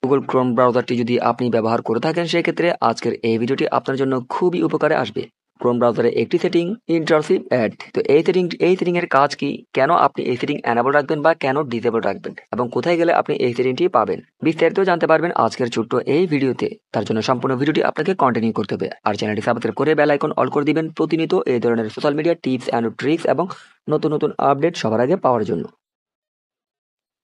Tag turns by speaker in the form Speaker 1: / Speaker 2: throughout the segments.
Speaker 1: Google Chrome ব্রাউজারটি যদি আপনি ব্যবহার করে থাকেন সেক্ষেত্রে আজকের এই ভিডিওটি আপনার জন্য খুবই উপকারে আসবে। ক্রোম ব্রাউজারে একটি সেটিং ইন্টারসিভ অ্যাড। তো এই সেটিং এর কাজ কি, কেন আপনি এই সেটিং এনাবল রাখবেন বা কেন ডিসেবল রাখবেন এবং কোথায় গেলে আপনি এই সেটিংটি পাবেন, বিস্তারিত জানতে পারবেন আজকের ছোট্ট এই ভিডিওতে। তার জন্য সম্পূর্ণ ভিডিওটি আপনাকে কন্টিনিউ করতে হবে আর চ্যানেলটি সাবস্ক্রাইব করে বেল আইকন অল করে দিবেন প্রতিনিয়ত এই ধরনের social media tips and tricks এবং নতুন নতুন আপডেট সবার আগে পাওয়ার জন্য।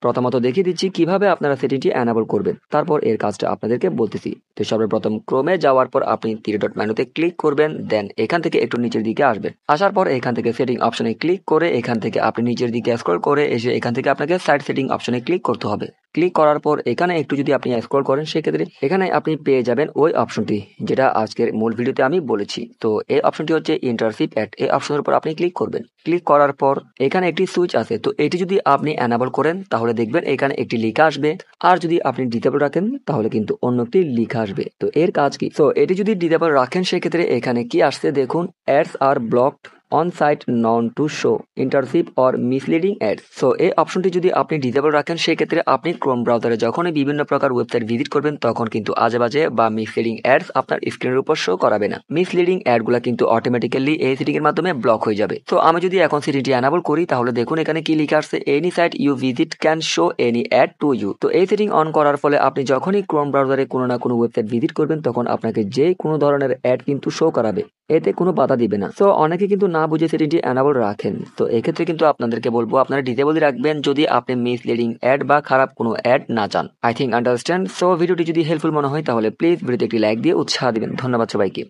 Speaker 1: প্রথমত দেখিয়ে দিচ্ছি কিভাবে আপনারা সেটিংটি এনাবল করবেন, তারপর এর কাজটা আপনাদেরকে বলতেছি। তো সর্বপ্রথম ক্রোমে যাওয়ার পর আপনি 3 ডট মেনুতে ক্লিক করবেন, দেন এখান থেকে একটু নিচের দিকে আসবেন। আসার পর এখান থেকে সেটিং অপশনে ক্লিক করে এখান থেকে আপনি নিচের দিকে স্ক্রল করে এসে এখান থেকে আপনাকে সাইড সেটিং অপশনে ক্লিক করতে হবে। ক্লিক করার পর এখানে একটু যদি আপনি স্ক্রল করেন সেক্ষেত্রে এখানে আপনি পেয়ে যাবেন ওই অপশনটি যেটা আজকের মূল ভিডিওতে আমি বলেছি। তো এই অপশনটি হচ্ছে ইন্টারসিভ অ্যাড। এই অপশনের উপর আপনি ক্লিক করবেন। ক্লিক করার পর এখানে একটি সুইচ আছে, তো এটি যদি আপনি এনাবল করেন তাহলে দেখবেন এখানে একটি লেখা আসবে, আর যদি আপনি ডিসেবল রাখেন তাহলে কিন্তু অন্য একটি লেখা আসবে। তো এর কাজ কি? তো এটি যদি ডিসেবল রাখেন সেক্ষেত্রে এখানে কি আসছে দেখুন, ads are blocked on site known to show intrusive or misleading ads. So এই অপশনটি যদি আপনি ডিসেবল রাখেন সেক্ষেত্রে আপনি ক্রোম ব্রাউজারে যখনই বিভিন্ন প্রকার ওয়েবসাইট ভিজিট করবেন তখন কিন্তু আজে বাজে বা মিসলিডিং অ্যাডস আপনার স্ক্রিনের উপর শো করাবে না। মিসলিডিং অ্যাডগুলো কিন্তু অটোমেটিক্যালি এই সেটিং এর মাধ্যমে ব্লক হয়ে যাবে। তো আমি যদি এখন সেটিংটি এনাবল করি তাহলে দেখুন এখানে কি লেখা আছে, any site you visit can show any ad to you. তো এই সেটিং অন করার ফলে আপনি যখনই ক্রোম ব্রাউজারে কোনো না কোনো ওয়েবসাইট ভিজিট করবেন তখন আপনাকে যে কোনো ধরনের অ্যাড কিন্তু শো করাবে, এতে কোনো বাধা দিবে না। তো অনেকে কিন্তু না বুঝে সেটিংটি এনাবল রাখেন। তো এক্ষেত্রে কিন্তু আপনাদেরকে বলবো আপনারা ডিসেবলই রাখবেন যদি আপনি মিসলিডিং অ্যাড বা খারাপ কোনো অ্যাড না চান। I think understand. সো ভিডিওটি যদি হেল্পফুল মনে হয় তাহলে প্লিজ ভিডিওতে একটি লাইক দিয়ে উৎসাহ দিবেন। ধন্যবাদ সবাইকে।